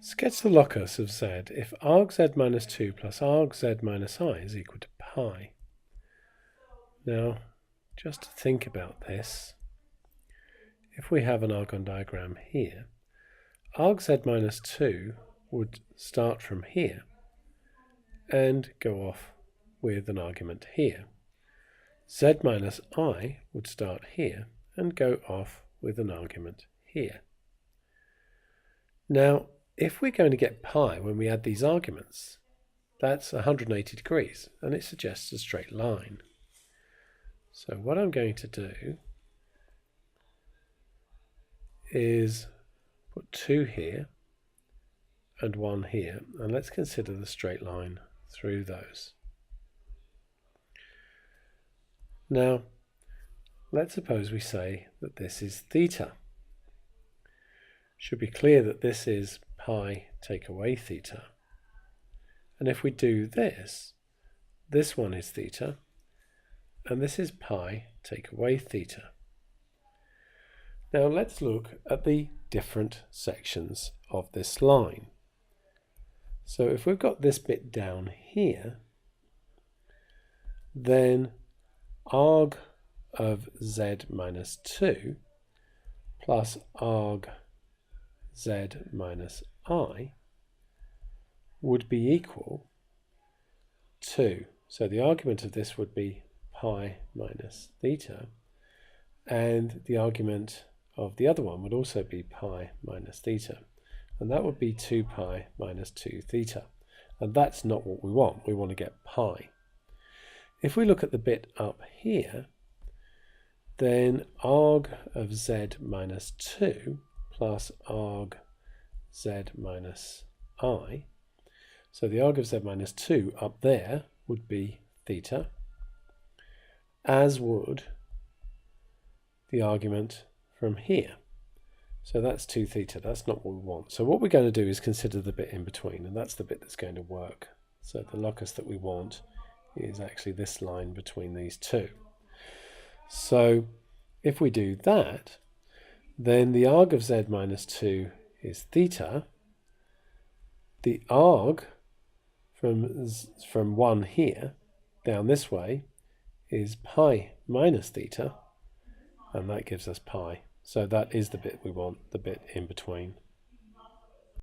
Sketch the locus of z if argz minus 2 plus argz minus I is equal to pi. Now, just to think about this, if we have an argon diagram here, argz minus 2 would start from here and go off with an argument here. Z minus I would start here and go off with an argument here. Now, if we're going to get pi when we add these arguments, that's 180 degrees, and it suggests a straight line. So what I'm going to do is put 2 here and 1 here, and let's consider the straight line through those. Now, let's suppose we say that this is theta. Should be clear that this is pi take away theta. And if we do this, this one is theta, and this is pi take away theta. Now let's look at the different sections of this line. So if we've got this bit down here, then arg of z minus 2 plus arg z minus I would be equal to, so the argument of this would be pi minus theta, and the argument of the other one would also be pi minus theta, and that would be 2 pi minus 2 theta, and that's not what we want. We want to get pi. If we look at the bit up here, then arg of z minus 2 plus arg z minus I, so the arg of z minus 2 up there would be theta, as would the argument from here. So that's 2 theta, that's not what we want. So what we're going to do is consider the bit in between, and that's the bit that's going to work. So the locus that we want is actually this line between these two. So if we do that, then the arg of z minus 2 is theta. The arg from 1 here down this way is pi minus theta, and that gives us pi. So that is the bit we want, the bit in between.